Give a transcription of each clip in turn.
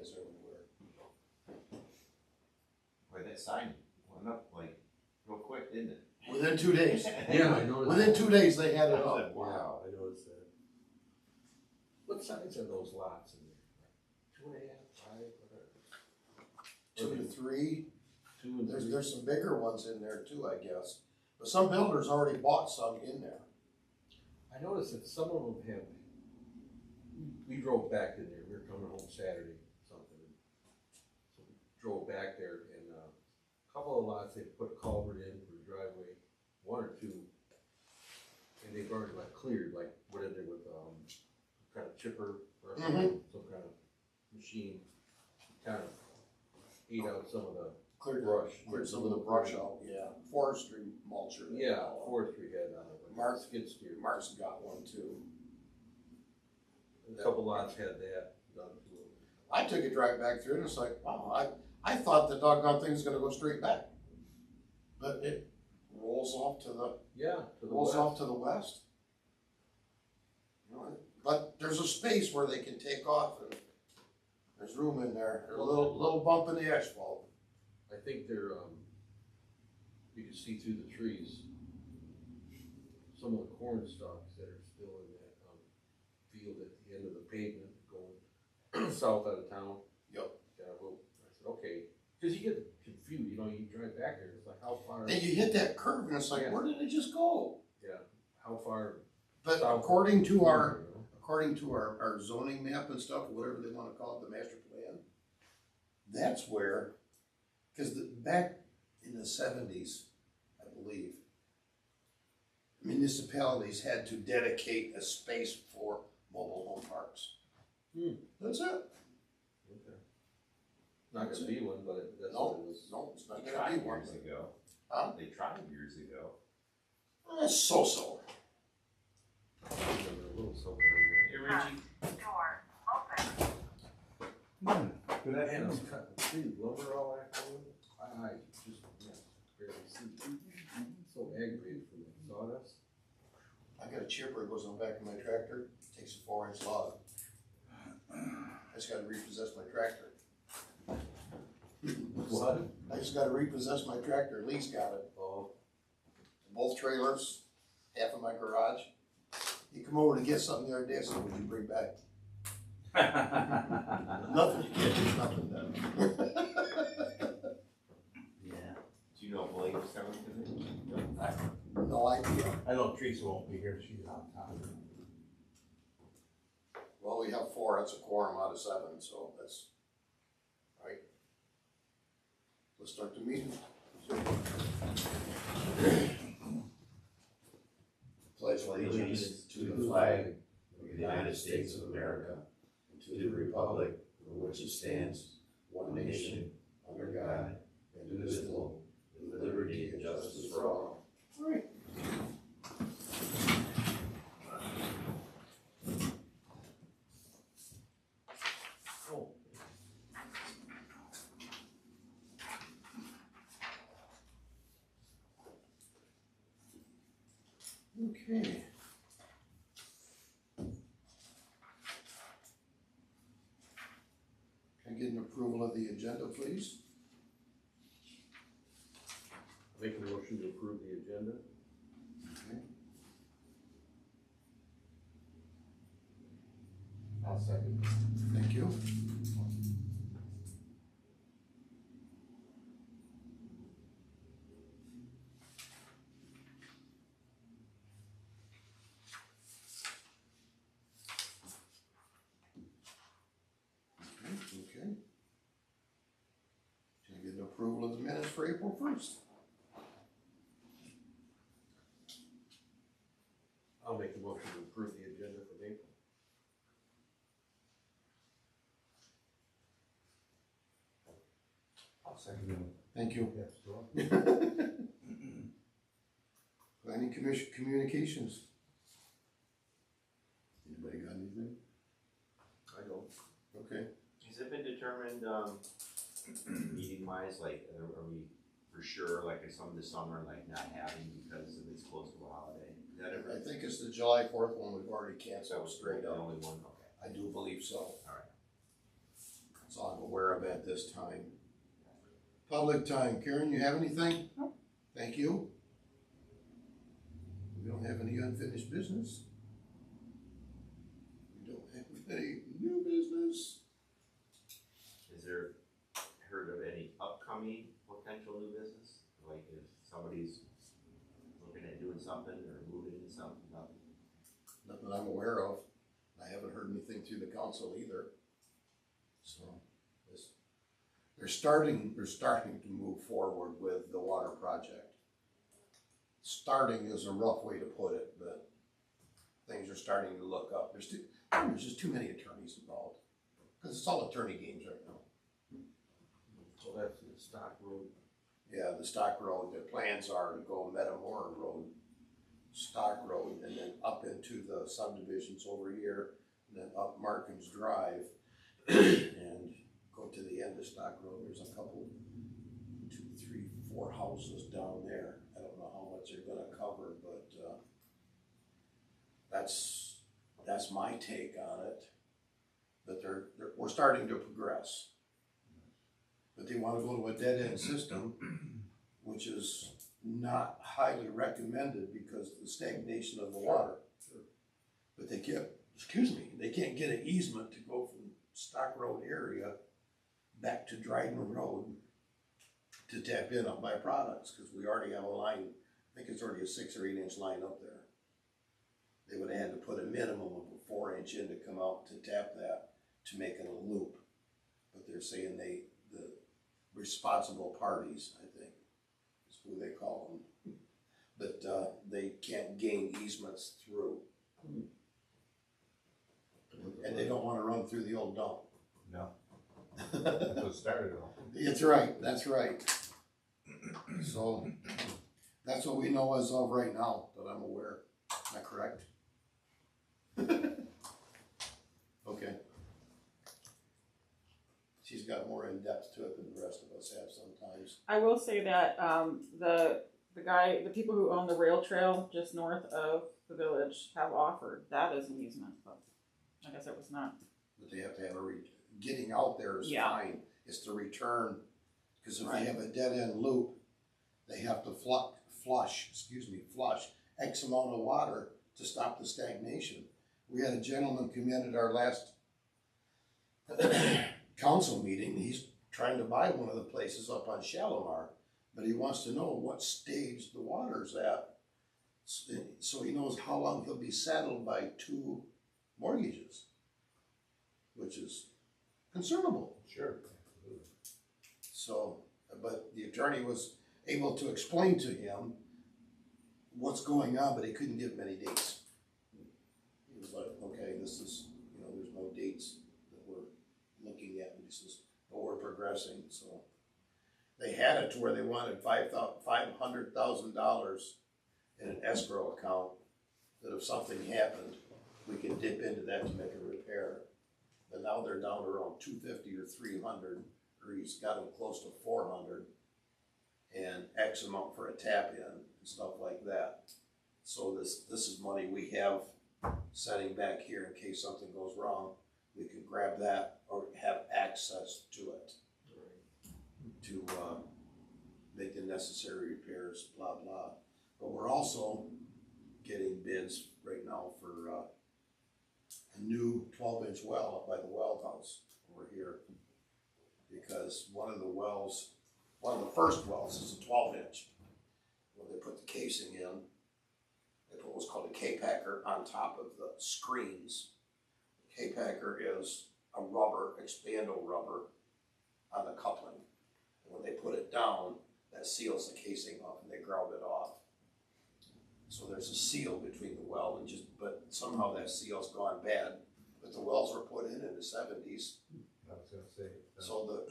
is everywhere. Boy, that sign went up like real quick, didn't it? Within 2 days. Yeah, I noticed. Within 2 days, they had it I up. said, wow. Yeah, I noticed that. What size are those lots in there? 2.5, 5, whatever? 2 to 3. 2 and 3. There's some bigger ones in there too, I guess. But some builders already bought some in there. I noticed that some of them have, we drove back in there, we were coming home Saturday, something. So we drove back there and a couple of lots, they put a culvert in for a driveway, 1 or 2. And they've already like cleared, like what did they with, kind of chipper or something, some kind of machine, kind of ate out some of the brush. Cleared some of the brush out, yeah. Forestry mulcher. Yeah, forestry had on it, Mark- skid steer. Mark's got one too. A couple lots had that done to them. I took a drive back through and it's like, wow, I thought the doggone thing was gonna go straight back. But it rolls off to the, Yeah, to the rolls west. off to the west. You know, but there's a space where they can take off and there's room in there. There's a little bump in the asphalt. I think they're, you can see through the trees, some of the corn stalks that are still in that, field at the end of the pavement going south out of town. Yep. Yeah, well, I said, okay, cause you get confused, you know, you drive back there, it's like, how far? And you hit that curve and it's like, Yeah. where did it just go? Yeah, how far? But south? according to our You know? according to our zoning map and stuff, whatever they wanna call it, the master plan, that's where, cause back in the 70s, I believe, municipalities had to dedicate a space for mobile home parks. That's it. Okay. Not gonna be one, but that's No, what it was. no, it's not They gonna tried be one. years ago. Huh? They tried years ago. So-so. I remember a little something in Hey, Richie. Door open. there. Man, I was cutting the tree, lumber all afternoon. I just, yeah, barely see. So aggravated from that sawdust. I got a chipper that goes on the back of my tractor, takes a 4-inch log. I just gotta repossess my tractor. What? I just gotta repossess my tractor, Lee's got it. Oh, Both trailers, half of my garage. He come over to get something the other day, I said, what'd you bring back? Nothing, you can't do nothing then. Yeah, Do you know if Blake was coming today? No idea. I know Teresa won't be here, she's out of town. Well, we have 4, that's a quorum out of 7, so that's, right? Let's start the meeting. Pledge Allegiance to the flag of the United States of America, and to the republic for which it stands, one nation, under God, indivisible, with liberty and justice for all. Right. oh. Okay. Can I get an approval of the agenda, please? Make a motion to approve the agenda. Okay. I'll second. Thank you. Okay. Can I get an approval of the minutes for April 1st? I'll make the motion to approve the agenda for April. I'll second it. Thank you. Yes, sure. Planning Commission Communications. Anybody got anything? I don't. Okay. Has it been determined, meeting wise, like, are we for sure, like, some this summer, like, not having because it's close to a holiday? Is that I ever? think it's the July 4th one we've already canceled straight The up. only one, okay. I do believe so. Alright. So I'm aware of at this time. Public time. Karen, you have anything? No. Thank you. We don't have any unfinished business. We don't have any new business. Is there, heard of any upcoming potential new business? Like if somebody's looking at doing something or moving into something, nothing? Nothing I'm aware of. I haven't heard anything through the council either. So, they're starting to move forward with the water project. Starting is a rough way to put it, but things are starting to look up. There's just too many attorneys involved, because it's all attorney games right now. So that's the Stock Road. Yeah, the Stock Road, the plans are to go Metamora Road, Stock Road, and then up into the subdivisions over here, and then up Markins Drive, and go to the end of Stock Road. There's a couple, 2, 3, 4 houses down there. I don't know how much they're gonna cover, but, that's my take on it. But we're starting to progress. But they wanna go to a dead-end system, which is not highly recommended because of the stagnation of the water. But they can't get an easement to go from Stock Road area back to Dryden Road to tap in on my products, because we already have a line, I think it's already a 6 or 8 inch line up there. They would have had to put a minimum of a 4 inch in to come out to tap that, to make it a loop. But they're saying the responsible parties, I think, is who they call them, but they can't gain easements through. And they don't wanna run through the old dump. No. That's what started it all. That's right. So, that's what we know as of right now, that I'm aware. Am I correct? Okay. She's got more in depth to it than the rest of us have sometimes. I will say that the people who own the rail trail just north of the village have offered that as an easement, but I guess it was not. But they have to have getting out there is Yeah. fine. It's the return, because if Right. they have a dead end loop, they have to flush X amount of water to stop the stagnation. We had a gentleman come in at our last council meeting. He's trying to buy one of the places up on Shalimar, but he wants to know what stage the water's at, so he knows how long he'll be saddled by 2 mortgages, which is concernable. Sure. So, but the attorney was able to explain to him what's going on, but he couldn't give many dates. He was like, okay, this is, there's no dates that we're looking at, and he says, but we're progressing, so. They had it to where they wanted $500,000 in an escrow account, that if something happened, we could dip into that to make a repair. But now they're down to around 250 or 300, or he's got them close to 400, and X amount for a tap in and stuff like that. So this is money we have setting back here in case something goes wrong. We can grab that or have access to it to make the necessary repairs, blah, blah. But we're also getting bids right now for a new 12-inch well up by the well house over here. Because one of the first wells is a 12-inch. When they put the casing in, they put what's called a K-packer on top of the screens. The K-packer is a rubber, expandable rubber on the coupling. And when they put it down, that seals the casing off and they ground it off. So there's a seal between the well and but somehow that seal's gone bad. But the wells were put in the 70s. I was gonna say. So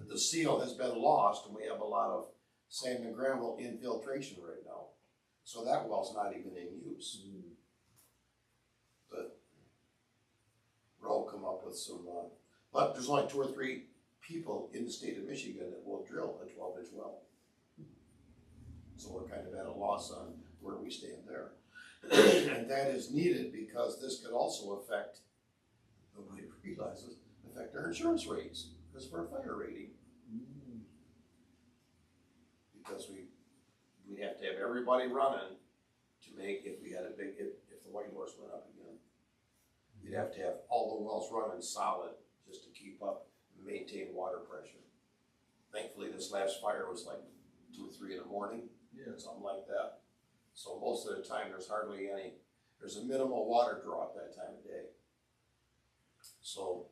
the seal has been lost, and we have a lot of sand and gravel infiltration right now. So that well's not even in use. But Roe come up with some, but there's only 2 or 3 people in the state of Michigan that will drill a 12-inch well. So we're kind of at a loss on where we stand there. And that is needed because this could also affect, nobody realizes, affect our insurance rates. Because for a fire rating, because we'd have to have everybody running to make, if we had a big, if the White Horse went up again. You'd have to have all the wells running solid just to keep up and maintain water pressure. Thankfully, this last fire was like 2 or 3 in the morning, something like that. So most of the time, there's hardly any, there's a minimal water draw at that time of day. So,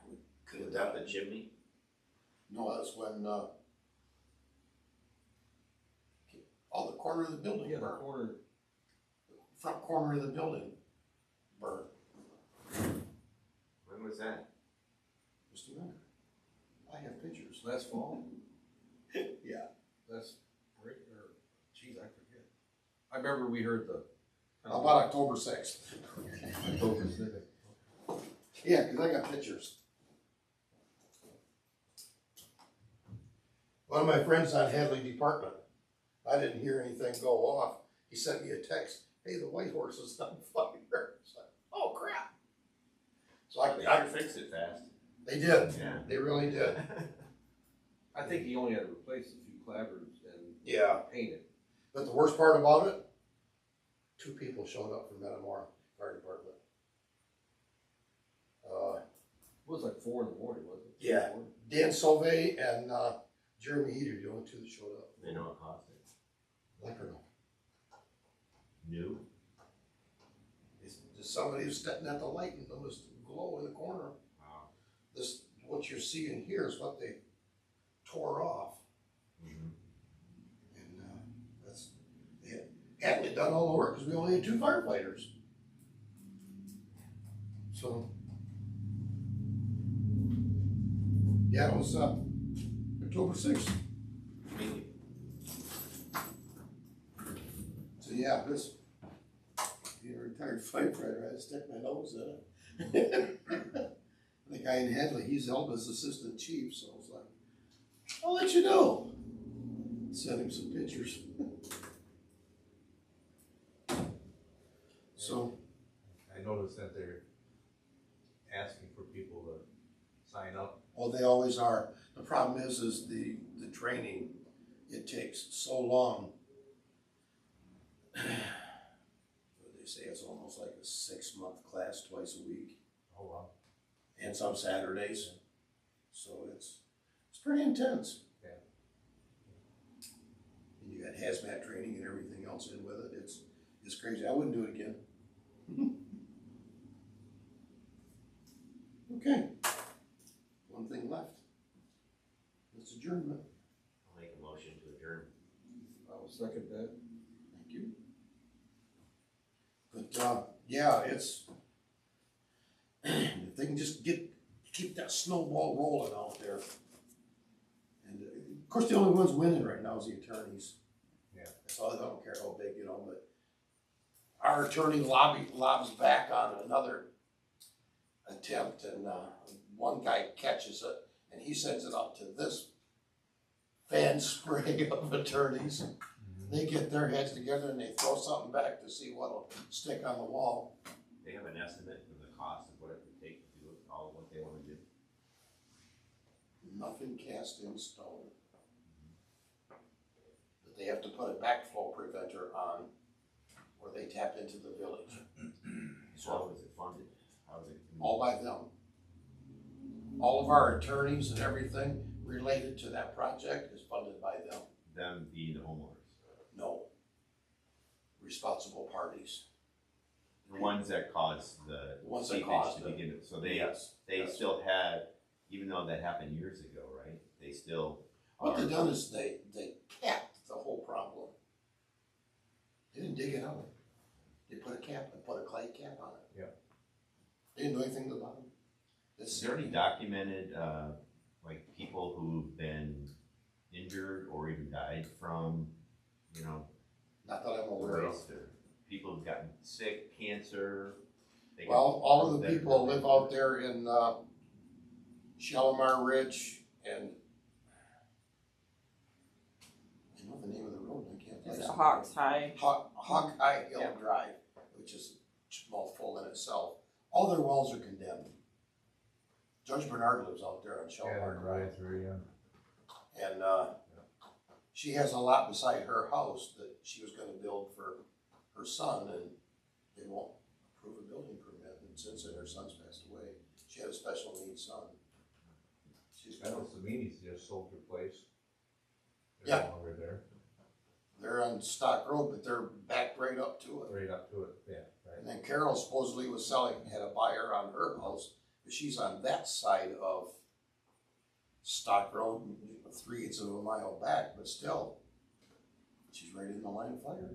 we could have done The it. chimney? No, that's when, the corner of the building Yeah, the burned. corner, Front corner of the building burned. When was that? Just a minute. I have pictures. last fall, Yeah. last spring, or, geez, I forget. I remember we heard the. How about October 6th? October 6th. Yeah, because I got pictures. One of my friends on Hadley Department, I didn't hear anything go off. He sent me a text, hey, the White Horse is on fire. It's like, oh crap. So I fixed it fast. they did. Yeah. They really did. I think he only had to replace a few clavers and Yeah. paint it. But the worst part about it, 2 people showed up from Metamora Fire Department. It was like 4 in the morning, wasn't it? Yeah. Dan Sauvé and Jeremy Heater, the only 2 that showed up. They know what cost it. Like or no. New? Just somebody was stepping at the light and noticed a glow in the corner. Wow. This, what you're seeing here is what they tore off. Mm-hmm. And that's, they hadn't done all the work because we only had 2 firefighters. So, yeah, it was October 6th. Maybe. So yeah, this, being a retired firefighter, I had to stick my nose in it. The guy in Hadley, he's Elba's assistant chief, so I was like, I'll let you know. Sent him some pictures. So, I noticed that they're asking for people to sign up. oh, they always are. The problem is the training, it takes so long. They say it's almost like a 6-month class twice a week. Oh, wow. And some Saturdays. So it's pretty intense. Yeah. And you got hazmat training and everything else in with it. It's crazy. I wouldn't do it again. Okay. One thing left. It's adjournment. I'll make a motion to adjourn. I will second that. Thank you. But yeah, it's if they can just keep that snowball rolling out there. And of course, the only ones winning right now is the attorneys. Yeah. So I don't care how big, but our attorney lobs back on another attempt, and one guy catches it, and he sends it up to this fan spray of attorneys. They get their heads together and they throw something back to see what'll stick on the wall. They have an estimate of the cost of what it would take to do all of what they want to do. Nothing cast in stone. But they have to put a backflow preventer on where they tap into the village. So how is it funded? How is it? All by them. All of our attorneys and everything related to that project is funded by them. Them being the homeowners. No. Responsible parties. The ones that caused the ones that seepage caused to it. begin with. So Yes. they Yes. still had, even though that happened years ago, right? They still What are. they done is they capped the whole problem. They didn't dig it out. They put a clay cap on it. Yeah. They didn't do anything about it. Is there any documented, like people who've been injured or even died from, Not that I'm aware of. waste, or people who've gotten sick, cancer? They Well, got all of the that- people live out there in Shalimar Ridge and I know the name of the road, I can't. Is it Hawks High? Hawkeye Hill Yeah. Drive, which is a mouthful in itself. All their wells are condemned. Judge Bernard lives out there on Shell Yeah, Park right Road. through, yeah. And, she has a lot beside her house that she was gonna build for her son, and they won't approve a building permit, and since then her son's passed away. She had a special needs son. She's I know Samini's just sold her place. Yeah. They're no longer there, They're on Stock Road, but they're backed right up to it. right up to it, yeah, And right. then Carol supposedly was selling, had a buyer on her house, but she's on that side of Stock Road, 3/8 of a mile back, but still, she's right in the line of fire.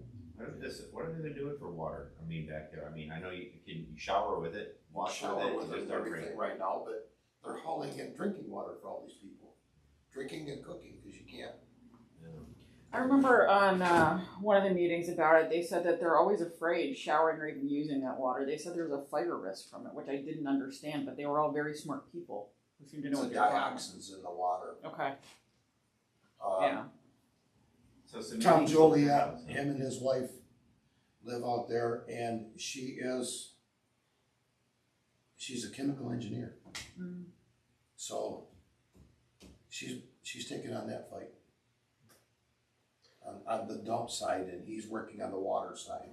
What are they doing for water? I mean, back there, I mean, I know you shower with it, wash Shower with with it it, and just everything right now, but they're hauling in drinking water for all these people. Drinking and cooking, because you can't. I remember on one of the meetings about it, they said that they're always afraid showering or even using that water. They said there's a fire risk from it, which I didn't understand, but they were all very smart people who seemed to know It's what the they were talking dioxins in the water. about. Okay, Uh, yeah. So Samini Tom sold her Joliet, house, huh? him and his wife live out there, and she's a chemical engineer. Mm. So she's taking on that fight on the dump side, and he's working on the water side.